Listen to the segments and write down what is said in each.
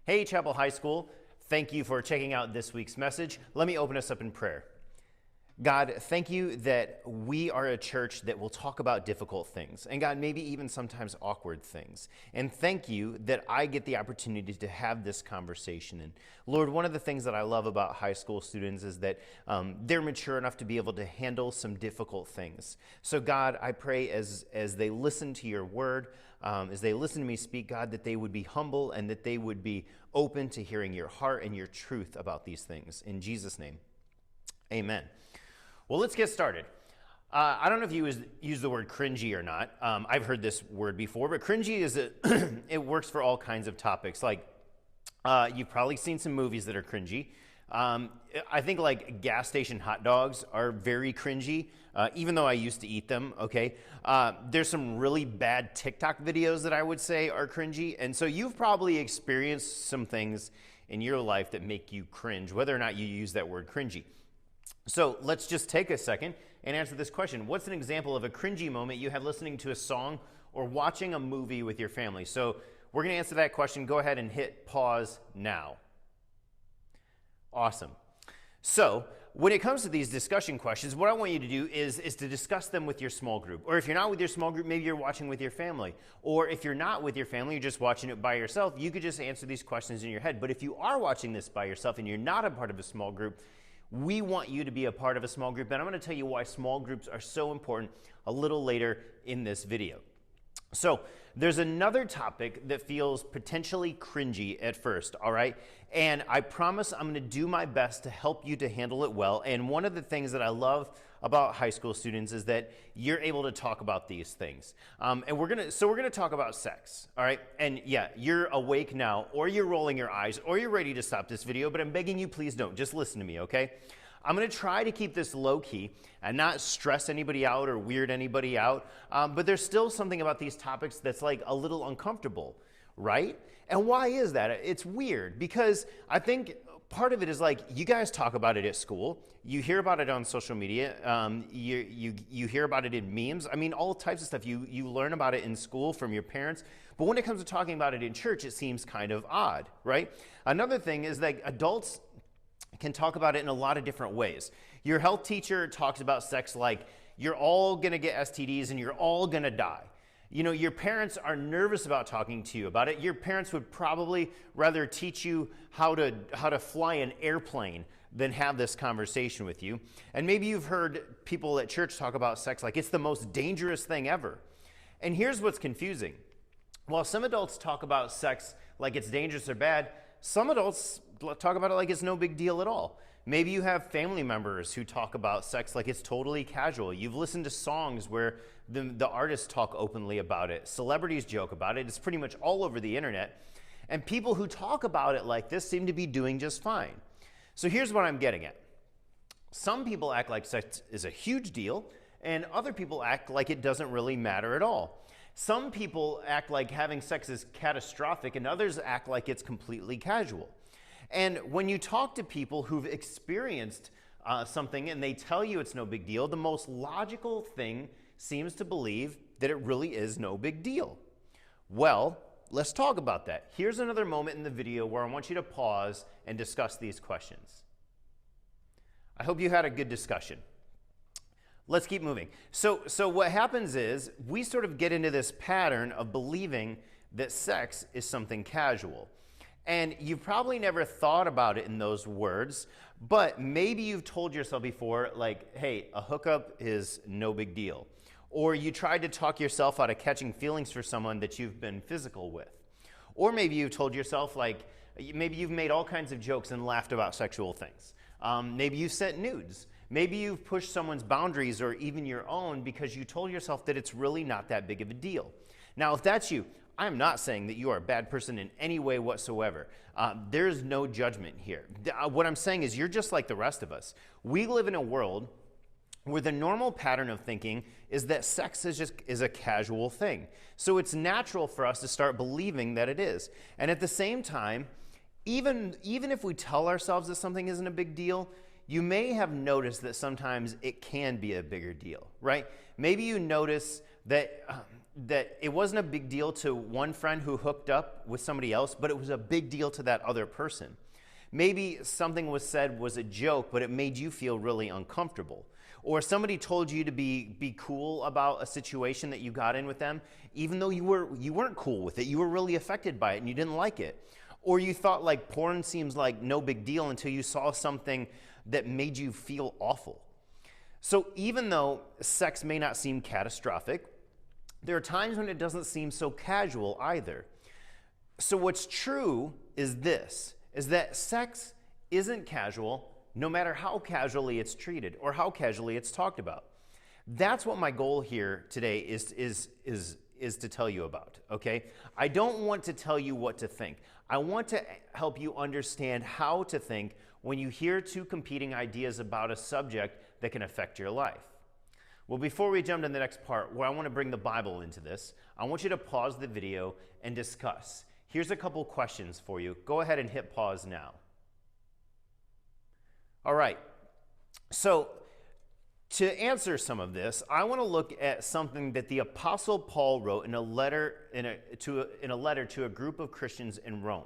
Hey, Chapel High School. Thank you for checking out this week's message. Let me open us up in prayer. God, thank you that we are a church that will talk about difficult things, and God, maybe even sometimes awkward things. And thank you that I get the opportunity to have this conversation. And Lord, one of the things that I love about high school students is that they're mature enough to be able to handle some difficult things. So God, I pray as they listen to your word, as they listen to me speak, God, that they would be humble and that they would be open to hearing your heart and your truth about these things. In Jesus' name, amen. Well, let's get started. I don't know if you use the word cringy or not. I've heard this word before, but cringy is it works for all kinds of topics. Like you've probably seen some movies that are cringy. I think like gas station hot dogs are very cringy, even though I used to eat them, okay? There's some really bad TikTok videos that I would say are cringy, and so you've probably experienced some things in your life that make you cringe, whether or not you use that word cringy. So let's just take a second and answer this question. What's an example of a cringy moment you had listening to a song or watching a movie with your family? So we're going to answer that question. Go ahead and hit pause now. Awesome. So when it comes to these discussion questions, what I want you to do is to discuss them with your small group. Or if you're not with your small group, maybe you're watching with your family. Or if you're not with your family, you're just watching it by yourself, you could just answer these questions in your head. But if you are watching this by yourself and you're not a part of a small group, we want you to be a part of a small group, and I'm going to tell you why small groups are so important a little later in this video. So there's another topic that feels potentially cringy at first, all right? And I promise I'm going to do my best to help you to handle it well. And one of the things that I love about high school students is that you're able to talk about these things. And we're gonna talk about sex, all right? And yeah, you're awake now, or you're rolling your eyes, or you're ready to stop this video, but I'm begging you, please don't. Just listen to me, okay? I'm going to try to keep this low-key and not stress anybody out or weird anybody out, but there's still something about these topics that's like a little uncomfortable, right? And why is that? It's weird because I think part of it is like you guys talk about it at school, you hear about it on social media, you hear about it in memes. I mean, all types of stuff. You learn about it in school from your parents, but when it comes to talking about it in church, it seems kind of odd, right? Another thing is that adults can talk about it in a lot of different ways. Your health teacher talks about sex like you're all gonna get STDs and you're all gonna die. You know, your parents are nervous about talking to you about it. Your parents would probably rather teach you how to fly an airplane than have this conversation with you. And maybe you've heard people at church talk about sex like it's the most dangerous thing ever. And here's what's confusing. While some adults talk about sex like it's dangerous or bad, some adults talk about it like it's no big deal at all. Maybe you have family members who talk about sex like it's totally casual. You've listened to songs where the artists talk openly about it. Celebrities joke about it. It's pretty much all over the internet. And people who talk about it like this seem to be doing just fine. So here's what I'm getting at. Some people act like sex is a huge deal, and other people act like it doesn't really matter at all. Some people act like having sex is catastrophic, and others act like it's completely casual. And when you talk to people who've experienced something and they tell you it's no big deal, the most logical thing seems to believe that it really is no big deal. Well, let's talk about that. Here's another moment in the video where I want you to pause and discuss these questions. I hope you had a good discussion. Let's keep moving. So what happens is we sort of get into this pattern of believing that sex is something casual. And you've probably never thought about it in those words, but maybe you've told yourself before, like, hey, a hookup is no big deal. Or you tried to talk yourself out of catching feelings for someone that you've been physical with. Or maybe you've told yourself, like, maybe you've made all kinds of jokes and laughed about sexual things. Maybe you've sent nudes. Maybe you've pushed someone's boundaries or even your own because you told yourself that it's really not that big of a deal. Now, if that's you, I'm not saying that you are a bad person in any way whatsoever. There's no judgment here. What I'm saying is you're just like the rest of us. We live in a world where the normal pattern of thinking is that sex is a casual thing. So it's natural for us to start believing that it is. And at the same time, even if we tell ourselves that something isn't a big deal, you may have noticed that sometimes it can be a bigger deal, right? Maybe you notice that it wasn't a big deal to one friend who hooked up with somebody else, but it was a big deal to that other person. Maybe something was said was a joke, but it made you feel really uncomfortable. Or somebody told you to be cool about a situation that you got in with them, even though you weren't cool with it. You were really affected by it and you didn't like it. Or you thought like porn seems like no big deal until you saw something that made you feel awful. So even though sex may not seem catastrophic, there are times when it doesn't seem so casual either. So what's true is this, is that sex isn't casual no matter how casually it's treated or how casually it's talked about. That's what my goal here today is to tell you about, okay? I don't want to tell you what to think. I want to help you understand how to think when you hear two competing ideas about a subject that can affect your life. Well, before we jump to the next part, where I want to bring the Bible into this, I want you to pause the video and discuss. Here's a couple questions for you. Go ahead and hit pause now. All right, so to answer some of this, I want to look at something that the Apostle Paul wrote in a letter to a group of Christians in Rome.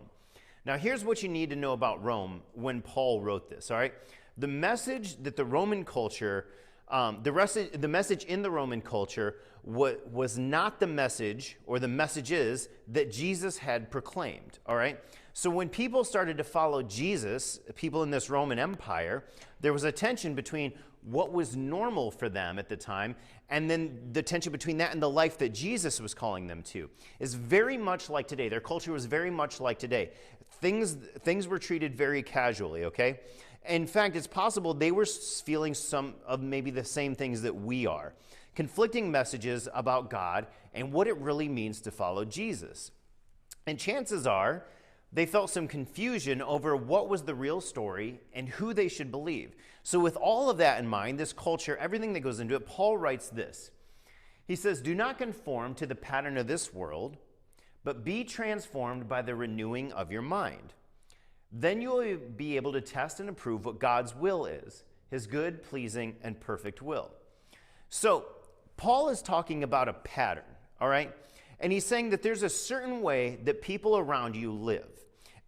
Now, here's what you need to know about Rome when Paul wrote this, all right? The message that the Roman culture, the message in the Roman culture was not the message or the messages that Jesus had proclaimed, all right? So when people started to follow Jesus, people in this Roman Empire, there was a tension between what was normal for them at the time and then the tension between that and the life that Jesus was calling them to. Is very much like today. Their culture was very much like today. Things were treated very casually, okay? In fact, it's possible they were feeling some of maybe the same things that we are. Conflicting messages about God and what it really means to follow Jesus. And chances are, they felt some confusion over what was the real story and who they should believe. So with all of that in mind, this culture, everything that goes into it, Paul writes this. He says, "Do not conform to the pattern of this world, but be transformed by the renewing of your mind. Then you will be able to test and approve what God's will is, his good, pleasing, and perfect will." So Paul is talking about a pattern, all right? And he's saying that there's a certain way that people around you live.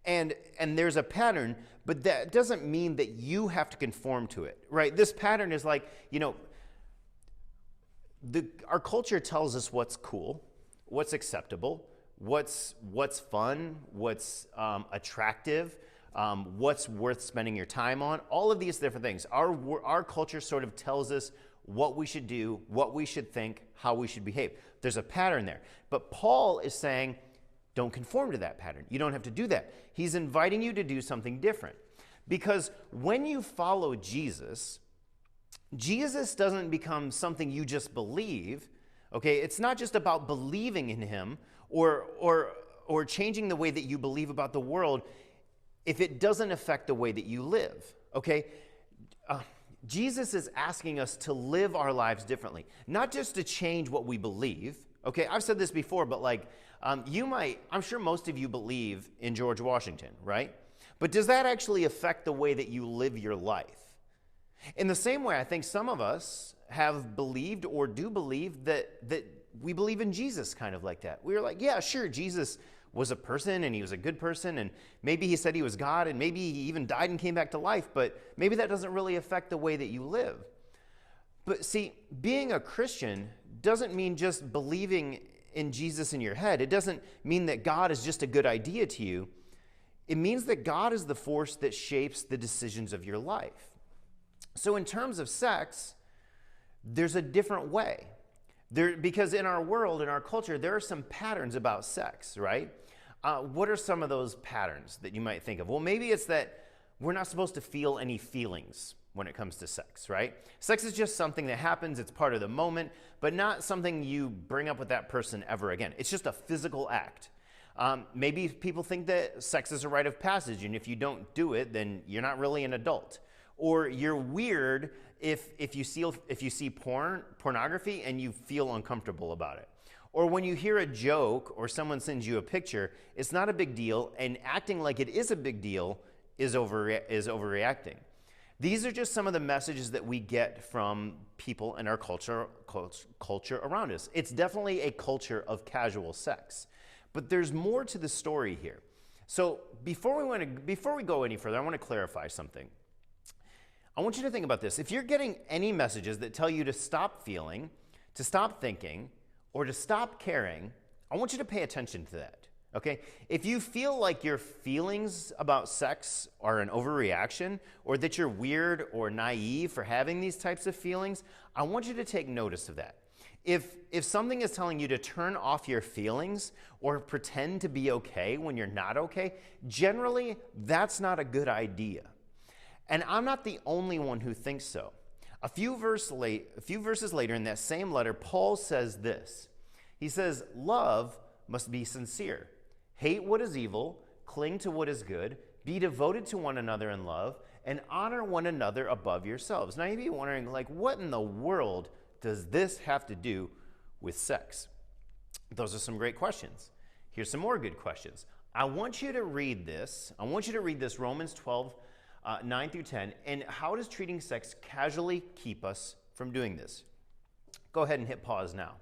And there's a pattern, but that doesn't mean that you have to conform to it, right? This pattern is like, our culture tells us what's cool, what's acceptable, what's fun, what's attractive, what's worth spending your time on, all of these different things. Our culture sort of tells us what we should do, what we should think, how we should behave. There's a pattern there. But Paul is saying, don't conform to that pattern. You don't have to do that. He's inviting you to do something different. Because when you follow Jesus, Jesus doesn't become something you just believe. Okay, it's not just about believing in him or changing the way that you believe about the world if it doesn't affect the way that you live. Okay? Jesus is asking us to live our lives differently, not just to change what we believe. Okay, I've said this before, but I'm sure most of you believe in George Washington, right? But does that actually affect the way that you live your life? In the same way, I think some of us have believed or do believe that we believe in Jesus kind of like that. We were like, yeah, sure, Jesus was a person and he was a good person and maybe he said he was God and maybe he even died and came back to life, but maybe that doesn't really affect the way that you live. But see, being a Christian doesn't mean just believing in Jesus in your head. It doesn't mean that God is just a good idea to you. It means that God is the force that shapes the decisions of your life. So in terms of sex, there's a different way. Because in our world, in our culture, there are some patterns about sex, right? What are some of those patterns that you might think of? Well, maybe it's that we're not supposed to feel any feelings when it comes to sex, right? Sex is just something that happens, it's part of the moment, but not something you bring up with that person ever again. It's just a physical act. Maybe people think that sex is a rite of passage, and if you don't do it, then you're not really an adult. Or you're weird if you see pornography and you feel uncomfortable about it. Or when you hear a joke or someone sends you a picture, it's not a big deal, and acting like it is a big deal is overreacting. These are just some of the messages that we get from people in our culture around us. It's definitely a culture of casual sex, but there's more to the story here. So before we go any further, I want to clarify something. I want you to think about this. If you're getting any messages that tell you to stop feeling, to stop thinking, or to stop caring, I want you to pay attention to that, okay? If you feel like your feelings about sex are an overreaction, or that you're weird or naive for having these types of feelings, I want you to take notice of that. If something is telling you to turn off your feelings or pretend to be okay when you're not okay, generally, that's not a good idea. And I'm not the only one who thinks so. A few verses later in that same letter, Paul says this. He says, love must be sincere. Hate what is evil, cling to what is good, be devoted to one another in love, and honor one another above yourselves. Now, you'd be wondering, like, what in the world does this have to do with sex? Those are some great questions. Here's some more good questions. I want you to read this. Romans 12, 9 through 10. And how does treating sex casually keep us from doing this? Go ahead and hit pause now.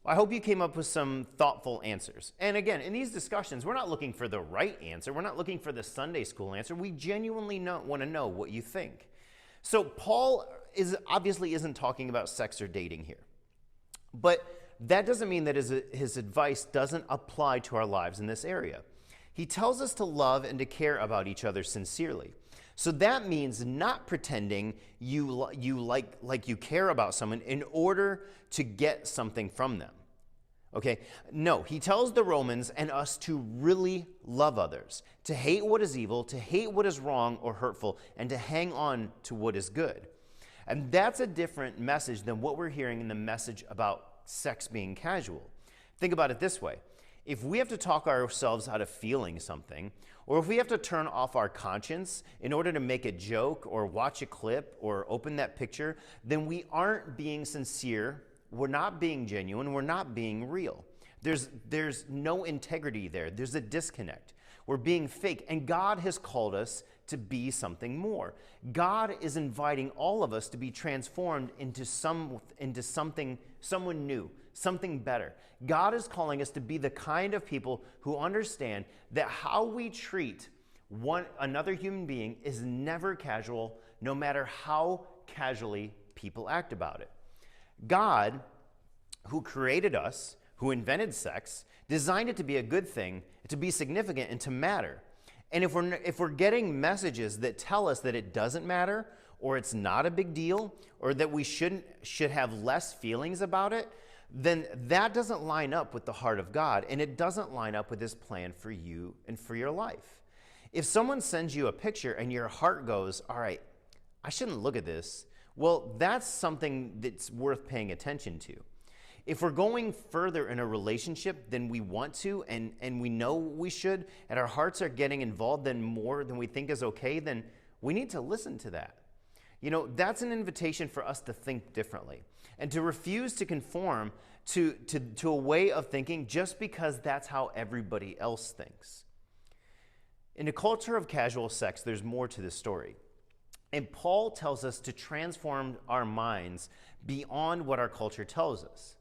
I hope you came up with some thoughtful answers. And again, in these discussions, we're not looking for the right answer. We're not looking for the Sunday school answer. We genuinely want to know what you think. So Paul obviously isn't talking about sex or dating here. But that doesn't mean that his advice doesn't apply to our lives in this area. He tells us to love and to care about each other sincerely. So that means not pretending you care about someone in order to get something from them. Okay? No, he tells the Romans and us to really love others, to hate what is evil, to hate what is wrong or hurtful, and to hang on to what is good. And that's a different message than what we're hearing in the message about sex being casual. Think about it this way. If we have to talk ourselves out of feeling something, or if we have to turn off our conscience in order to make a joke or watch a clip or open that picture, then we aren't being sincere, we're not being genuine, we're not being real. There's no integrity there. There's a disconnect. We're being fake, and God has called us to be something more. God is inviting all of us to be transformed into something, someone new, something better. God is calling us to be the kind of people who understand that how we treat another human being is never casual, no matter how casually people act about it. God, who created us, who invented sex, designed it to be a good thing, to be significant, and to matter. And if we're getting messages that tell us that it doesn't matter, or it's not a big deal, or that we should have less feelings about it, then that doesn't line up with the heart of God, and it doesn't line up with His plan for you and for your life. If someone sends you a picture and your heart goes, all right, I shouldn't look at this, well, that's something that's worth paying attention to. If we're going further in a relationship than we want to, and we know we should, and our hearts are getting involved in more than we think is okay, then we need to listen to that. You know, that's an invitation for us to think differently and to refuse to conform to a way of thinking just because that's how everybody else thinks. In a culture of casual sex, there's more to this story. And Paul tells us to transform our minds beyond what our culture tells us.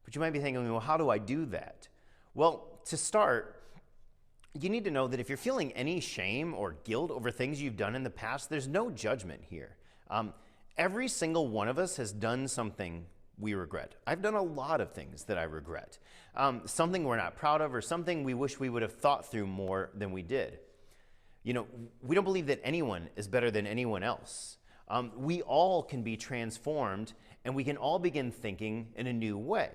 But you might be thinking, well, how do I do that? Well, to start, you need to know that if you're feeling any shame or guilt over things you've done in the past, there's no judgment here. Every single one of us has done something we regret. I've done a lot of things that I regret. Something we're not proud of, or something we wish we would have thought through more than we did. You know, we don't believe that anyone is better than anyone else. We all can be transformed, and we can all begin thinking in a new way.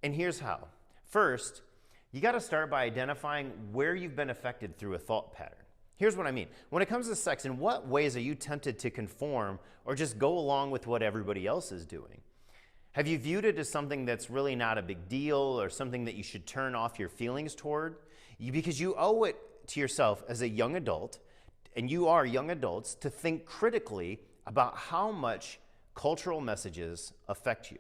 And here's how. First, you got to start by identifying where you've been affected through a thought pattern. Here's what I mean. When it comes to sex, in what ways are you tempted to conform or just go along with what everybody else is doing? Have you viewed it as something that's really not a big deal, or something that you should turn off your feelings toward? Because you owe it to yourself as a young adult, and you are young adults, to think critically about how much cultural messages affect you.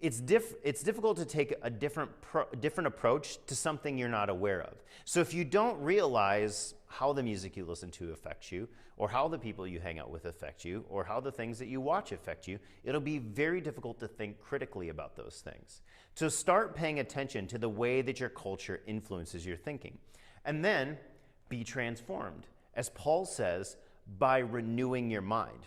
It's difficult to take a different approach to something you're not aware of. So if you don't realize how the music you listen to affects you, or how the people you hang out with affect you, or how the things that you watch affect you, it'll be very difficult to think critically about those things. So start paying attention to the way that your culture influences your thinking. And then be transformed, as Paul says, by renewing your mind.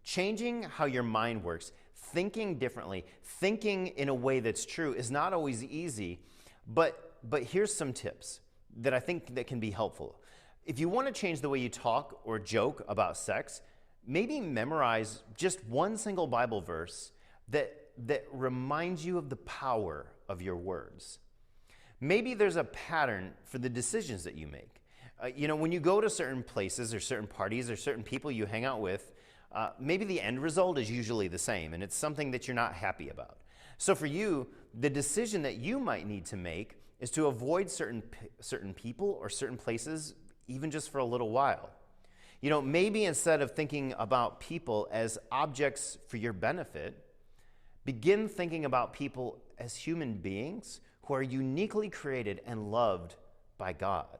Changing how your mind works, thinking differently, thinking in a way that's true is not always easy, but here's some tips that I think that can be helpful. If you want to change the way you talk or joke about sex, maybe memorize just one single Bible verse that reminds you of the power of your words. Maybe there's a pattern for the decisions that you make. When you go to certain places or certain parties or certain people you hang out with, maybe the end result is usually the same, and it's something that you're not happy about. So for you, the decision that you might need to make is to avoid certain people or certain places, even just for a little while. Maybe instead of thinking about people as objects for your benefit, begin thinking about people as human beings who are uniquely created and loved by God,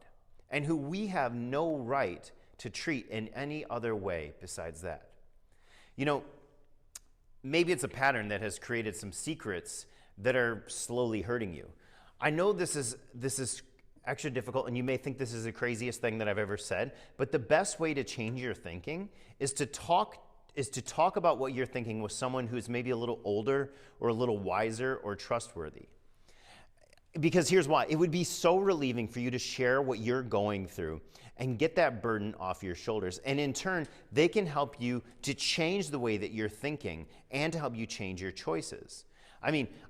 and who we have no right to treat in any other way besides that. Maybe it's a pattern that has created some secrets that are slowly hurting you. I know this is extra difficult, and you may think this is the craziest thing that I've ever said, but the best way to change your thinking is to talk about what you're thinking with someone who's maybe a little older or a little wiser or trustworthy. Because here's why. It would be so relieving for you to share what you're going through and get that burden off your shoulders. And in turn, they can help you to change the way that you're thinking and to help you change your choices.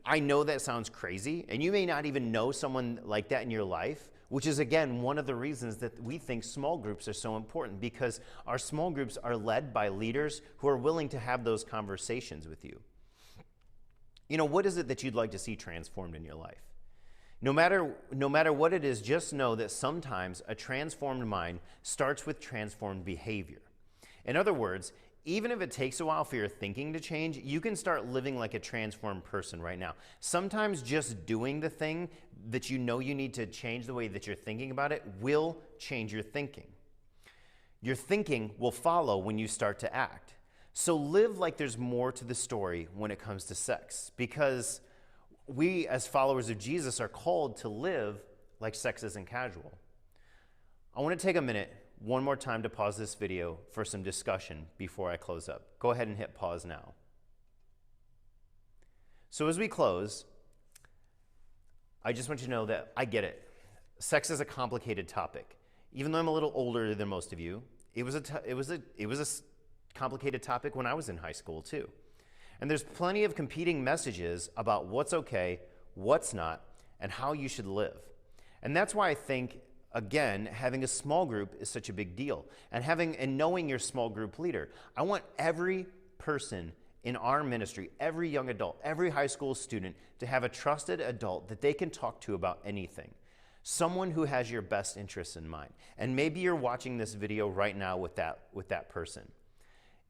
I know that sounds crazy, and you may not even know someone like that in your life, which is, again, one of the reasons that we think small groups are so important, because our small groups are led by leaders who are willing to have those conversations with you. What is it that you'd like to see transformed in your life? No matter what it is, just know that sometimes a transformed mind starts with transformed behavior. In other words, even if it takes a while for your thinking to change, you can start living like a transformed person right now. Sometimes just doing the thing that you know you need to change the way that you're thinking about it will change your thinking. Your thinking will follow when you start to act. So live like there's more to the story when it comes to sex, because we, as followers of Jesus, are called to live like sex isn't casual. I want to take a minute one more time to pause this video for some discussion before I close up. Go ahead and hit pause now. So as we close, I just want you to know that I get it. Sex is a complicated topic. Even though I'm a little older than most of you, it was a complicated topic when I was in high school too. And there's plenty of competing messages about what's okay, what's not, and how you should live. And that's why I think, again, having a small group is such a big deal. And knowing your small group leader. I want every person in our ministry, every young adult, every high school student, to have a trusted adult that they can talk to about anything. Someone who has your best interests in mind. And maybe you're watching this video right now with that person.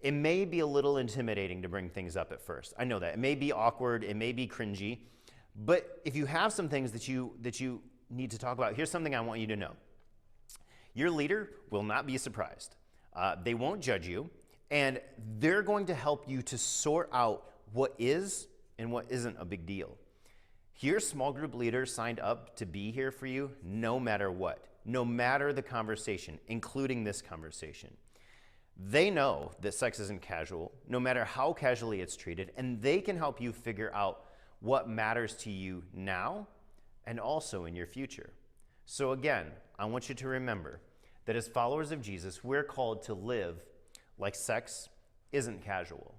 It may be a little intimidating to bring things up at first. I know that. It may be awkward, it may be cringy, but if you have some things that you need to talk about, here's something I want you to know. Your leader will not be surprised. They won't judge you, and they're going to help you to sort out what is and what isn't a big deal. Your small group leader signed up to be here for you no matter what, no matter the conversation, including this conversation. They know that sex isn't casual, no matter how casually it's treated, and they can help you figure out what matters to you now and also in your future. So again, I want you to remember that as followers of Jesus, we're called to live like sex isn't casual.